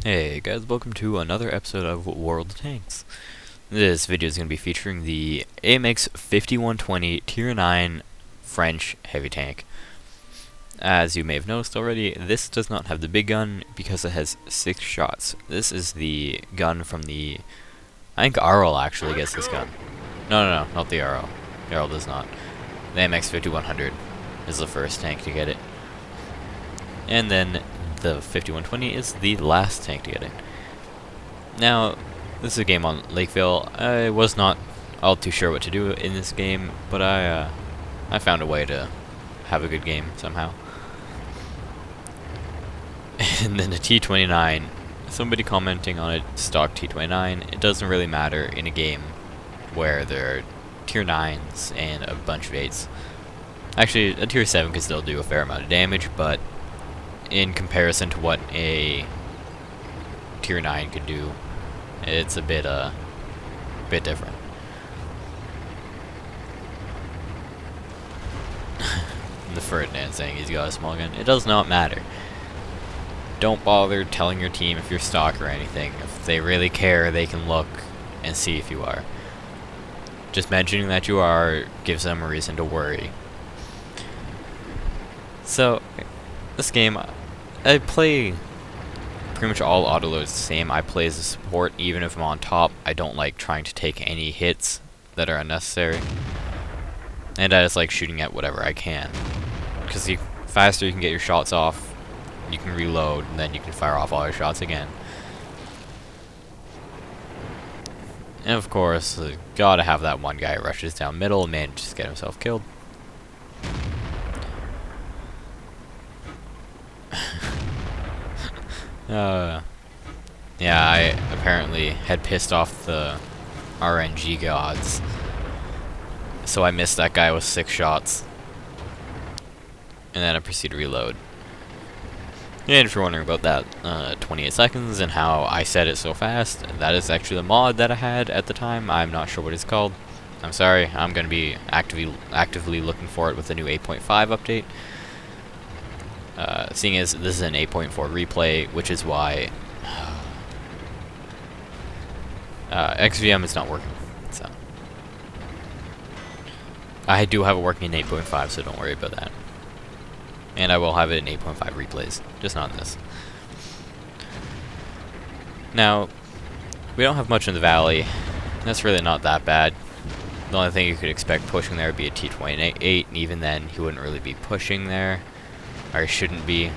Hey guys, welcome to another episode of World of Tanks. This video is going to be featuring the AMX 5120 Tier 9 French heavy tank. As you may have noticed already, this does not have the big gun because it has 6 shots. This is the gun from the... I think Arl actually gets this gun. No, not the Arl. The Arl does not. The AMX 5100 is the first tank to get it. And then the 5120 is the last tank to get it. Now, this is a game on Lakeville. I was not all too sure what to do in this game, but I found a way to have a good game somehow. And then the T29, somebody commenting on it, stock T29, it doesn't really matter in a game where there are tier 9s and a bunch of 8s. Actually, a tier 7 can still do a fair amount of damage, but in comparison to what a tier 9 could do, it's a bit different. The Ferdinand saying he's got a small gun. It does not matter. Don't bother telling your team if you're stock or anything. If they really care, they can look and see if you are. Just mentioning that you are gives them a reason to worry. So, this game, I play pretty much all autoloads the same. I play as a support, even if I'm on top. I don't like trying to take any hits that are unnecessary. And I just like shooting at whatever I can. Because the faster you can get your shots off, you can reload, and then you can fire off all your shots again. And of course, gotta have that one guy who rushes down middle and manages to get himself killed. Yeah, I apparently had pissed off the RNG gods, so I missed that guy with 6 shots, and then I proceeded to reload. And if you're wondering about that 28 seconds and how I said it so fast, that is actually the mod that I had at the time. I'm not sure what it's called. I'm sorry. I'm going to be actively looking for it with the new 8.5 update. Seeing as this is an 8.4 replay, which is why XVM is not working. So I do have it working in 8.5, so don't worry about that. And I will have it in 8.5 replays, just not in this. Now, we don't have much in the valley. That's really not that bad. The only thing you could expect pushing there would be a T28, and even then, he wouldn't really be pushing there. Or shouldn't be. And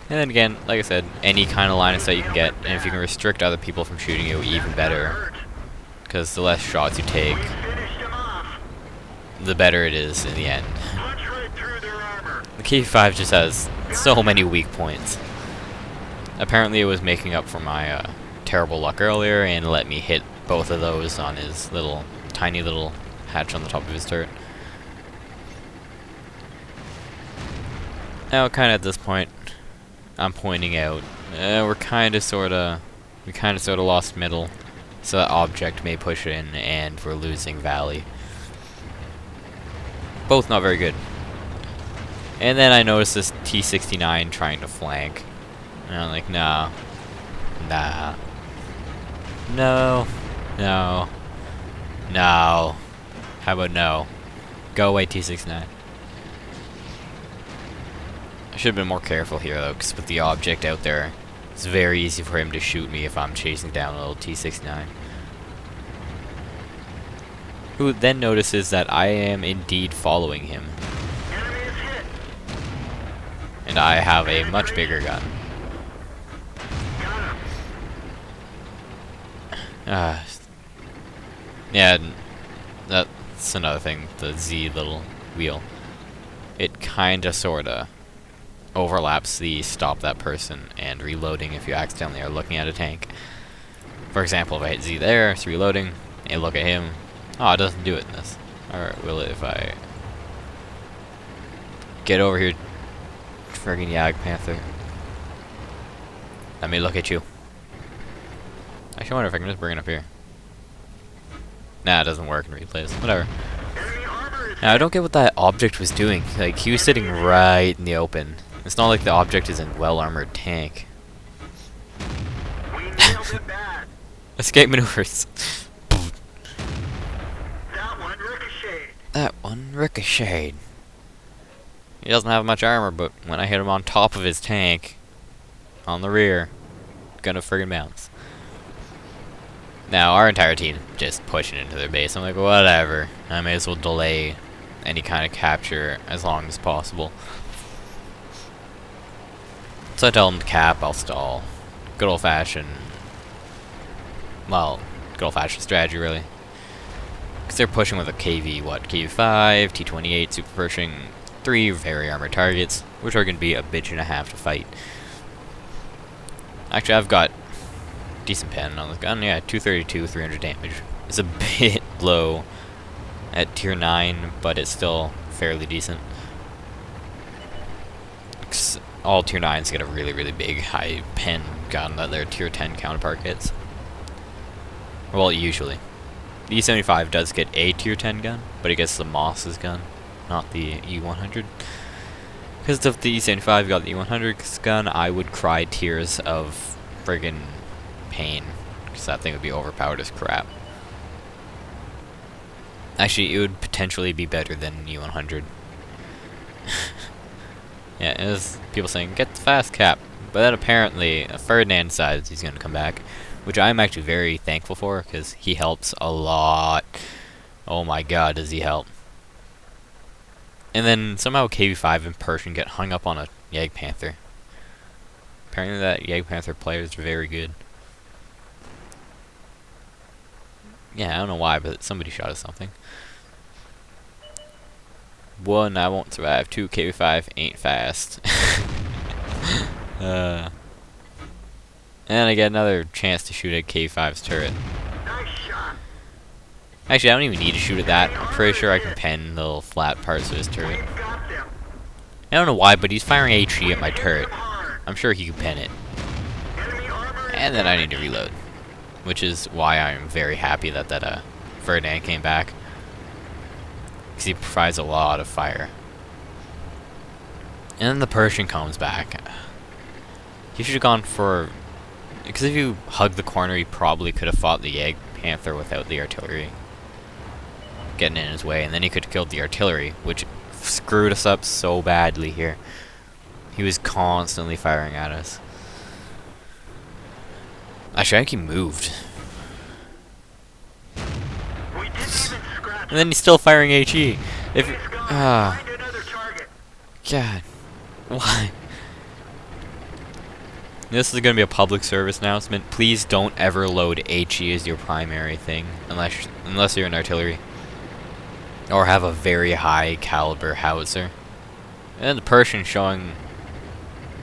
then again, like I said, any kind of line of sight you can get, and if you can restrict other people from shooting you, even better. Because the less shots you take, the better it is in the end. The K5 just has so many weak points. Apparently it was making up for my terrible luck earlier and let me hit both of those on his tiny little hatch on the top of his turret. Now, kind of at this point, I'm pointing out, we kind of sorta lost middle, so that object may push in, and we're losing valley. Both not very good. And then I noticed this T69 trying to flank, and I'm like, no, how about no? Go away, T69. I should have been more careful here though, because with the object out there, it's very easy for him to shoot me if I'm chasing down a little T69. Who then notices that I am indeed following him. And I have a much bigger gun. Yeah, that's another thing, the Z little wheel. It kinda sorta overlaps the stop that person and reloading if you accidentally are looking at a tank. For example, if I hit Z there, it's reloading, and look at him. Oh, it doesn't do it in this. Alright, will it if I get over here, friggin' Yag Panther? Let me look at you. Actually, I wonder if I can just bring it up here. Nah, it doesn't work in replays. Whatever. Now, I don't get what that object was doing. Like, he was sitting right in the open. It's not like the object is a well-armored tank. We nailed it bad. Escape maneuvers. That one ricocheted. That one ricocheted. He doesn't have much armor, but when I hit him on top of his tank, on the rear, gonna friggin' bounce. Now, our entire team just pushing into their base. I'm like, whatever. I may as well delay any kind of capture as long as possible. So I tell them to cap, I'll stall. Good old-fashioned... Well, good old-fashioned strategy, really. Because they're pushing with a KV, what? KV-5, T-28, super pushing, 3 very armored targets, which are going to be a bitch and a half to fight. Actually, I've got decent pen on this gun. Yeah, 232, 300 damage. It's a bit low at tier 9, but it's still fairly decent. All tier 9s get a really, really big high pen gun that their tier 10 counterpart gets. Well, usually. The E75 does get a tier 10 gun, but it gets the Moss's gun, not the E100. Because if the E75 got the E100's gun, I would cry tears of friggin' pain, because that thing would be overpowered as crap. Actually, it would potentially be better than E100. Yeah, it was people saying, get the fast cap. But then apparently, Ferdinand decides he's going to come back, which I'm actually very thankful for, because he helps a lot. Oh my god, does he help. And then somehow KV-5 and Persian get hung up on a Jagdpanther. Apparently that Jagdpanther player is very good. Yeah, I don't know why, but somebody shot at something. 1, I won't survive. 2, KV-5 ain't fast. And I get another chance to shoot at KV-5's turret. Nice shot. Actually, I don't even need to shoot at that. I'm pretty sure I can pen the little flat parts of his turret. We've got them. I don't know why, but he's firing HE at my Hit turret. them hard. I'm sure he can pen it. Enemy armor And then I need to reload. Which is why I'm very happy that Ferdinand came back. Because he provides a lot of fire. And then the Persian comes back. He should have gone for... Because if you hug the corner, he probably could have fought the Jagdpanther without the artillery getting in his way. And then he could have killed the artillery, which screwed us up so badly here. He was constantly firing at us. Actually, I think he moved. We didn't even scratch. And then he's still firing HE. If It's gone. ah, Find another target. God, why? This is gonna be a public service announcement. Please don't ever load HE as your primary thing, unless you're an artillery, or have a very high caliber howitzer. And the Persian showing,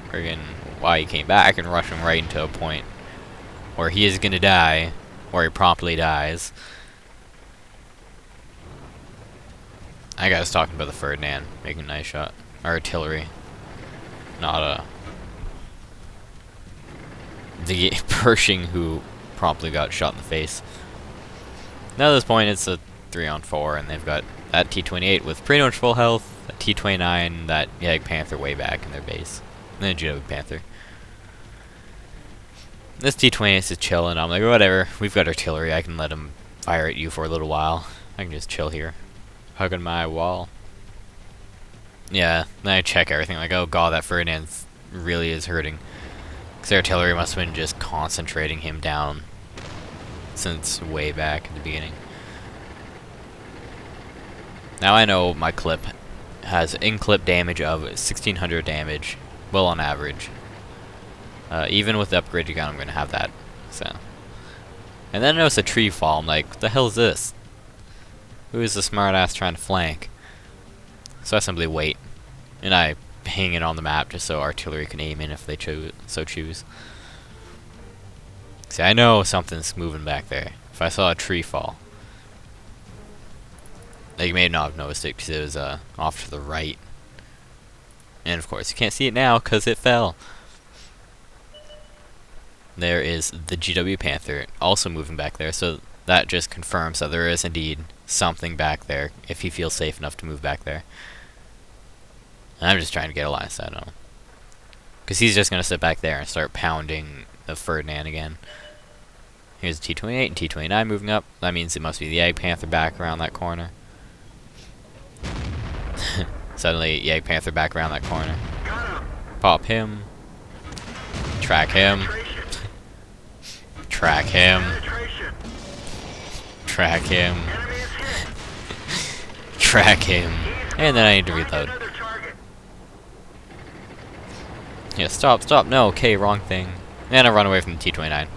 friggin' why he came back and rushing right into a point where he is gonna die, or he promptly dies. I was talking about the Ferdinand making a nice shot. Artillery, not the Pershing who promptly got shot in the face. Now at this point it's a 3-on-4, and they've got that T-28 with pretty much full health, a T-29, that Jagdpanther way back in their base, and then a Jagdpanther. This T-28 is just chilling. I'm like, whatever, we've got artillery, I can let him fire at you for a little while. I can just chill here, hugging my wall. Yeah, then I check everything, like, oh god, that Ferdinand really is hurting. Because their artillery must have been just concentrating him down since way back in the beginning. Now I know my clip has in-clip damage of 1600 damage, well on average. Even with the upgraded gun, I'm going to have that. So, and then I notice a tree fall. I'm like, what the hell is this? Who is the smartass trying to flank? So I simply wait, and I hang it on the map just so artillery can aim in if they so choose. See, I know something's moving back there. If I saw a tree fall, like, you may not have noticed it because it was off to the right, and of course you can't see it now because it fell. There is the GW Panther also moving back there, so that just confirms that there is indeed something back there if he feels safe enough to move back there. And I'm just trying to get a line of sight on him. Because he's just going to sit back there and start pounding the Ferdinand again. Here's the T-28 and T-29 moving up. That means it must be the Egg Panther back around that corner. Suddenly, Egg Panther back around that corner. Got him. Pop him. Track him. Penetration. Track him. Penetration. Track him. Enemy is hit. Track him. And then I need to Find reload. another target. Yeah, stop, stop. No, okay, wrong thing. And I run away from the T-29.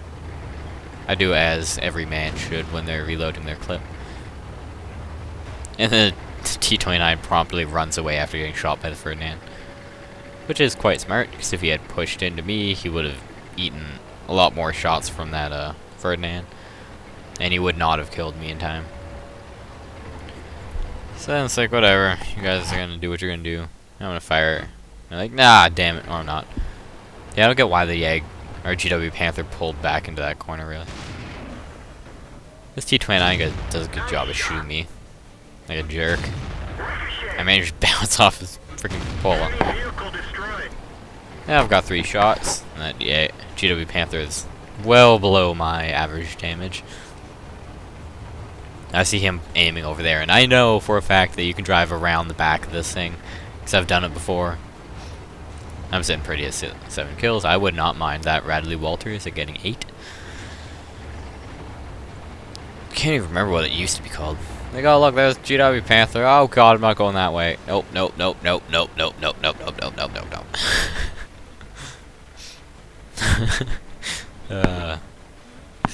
I do as every man should when they're reloading their clip. And then the T-29 promptly runs away after getting shot by the Ferdinand. Which is quite smart, because if he had pushed into me, he would have eaten a lot more shots from that Ferdinand. And he would not have killed me in time. So then it's like, whatever. You guys are going to do what you're going to do. I'm going to fire. They're like, nah, damn it. Or I'm not. Yeah, I don't get why the Yag or GW Panther pulled back into that corner, really. This T-29 does a good job of shooting me. Like a jerk. Ricochet. I managed to bounce off his freaking polo. Enemy vehicle destroyed. Yeah, I've got 3 shots. And that GW Panther is well below my average damage. I see him aiming over there, and I know for a fact that you can drive around the back of this thing, because I've done it before. I'm sitting pretty at 7 kills. I would not mind that. Radley Walters at getting 8. Can't even remember what it used to be called. Like, oh look, there's GW Panther. Oh god, I'm not going that way. Nope, nope, nope, nope, nope, nope, nope, nope, nope, nope, nope, nope, nope. So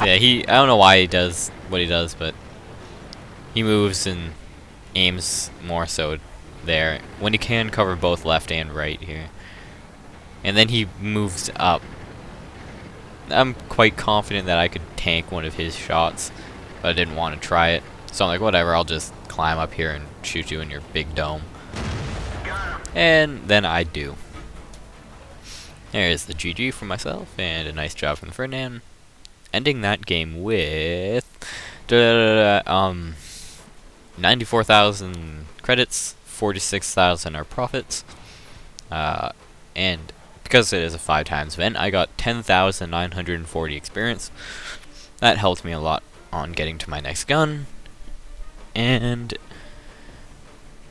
yeah, I don't know why he does what he does, but he moves and aims more so there, when he can cover both left and right here. And then he moves up. I'm quite confident that I could tank one of his shots, but I didn't want to try it. So I'm like, whatever, I'll just climb up here and shoot you in your big dome. Got him. And then I do. There's the GG for myself, and a nice job from Ferdinand. Ending that game with 94,000 credits, 46,000 are profits, and because it is a 5 times event, I got 10,940 experience. That helped me a lot on getting to my next gun, and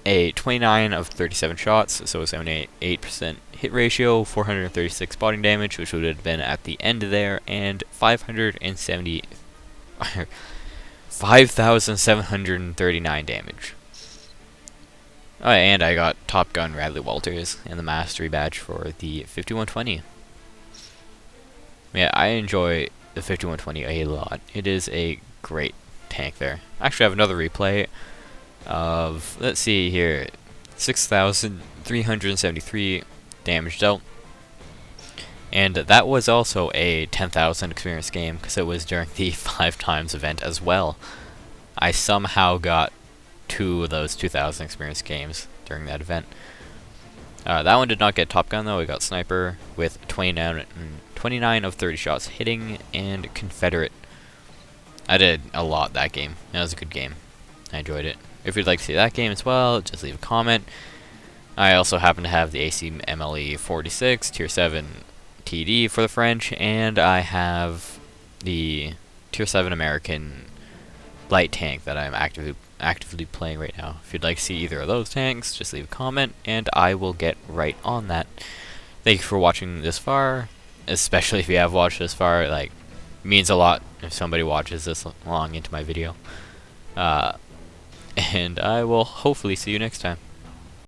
a 29 of 37 shots, so a 78% hit ratio, 436 spotting damage, which would have been at the end there, and 5,739 damage. Oh, and I got Top Gun Radley Walters and the Mastery Badge for the 5120. Yeah, I enjoy the 5120 a lot. It is a great tank there. Actually, I have another replay of, let's see here, 6,373 damage dealt. And that was also a 10,000 experience game, because it was during the 5 times event as well. I somehow got 2 of those 2,000 experience games during that event. That one did not get Top Gun though, we got Sniper with 29 of 30 shots hitting, and Confederate. I did a lot that game. That was a good game. I enjoyed it. If you'd like to see that game as well, just leave a comment. I also happen to have the AC MLE 46 Tier 7 TD for the French, and I have the Tier 7 American light tank that I'm actively playing right now. If you'd like to see either of those tanks, just leave a comment, and I will get right on that. Thank you for watching this far, especially if you have watched this far. Like, it means a lot if somebody watches this long into my video. And I will hopefully see you next time.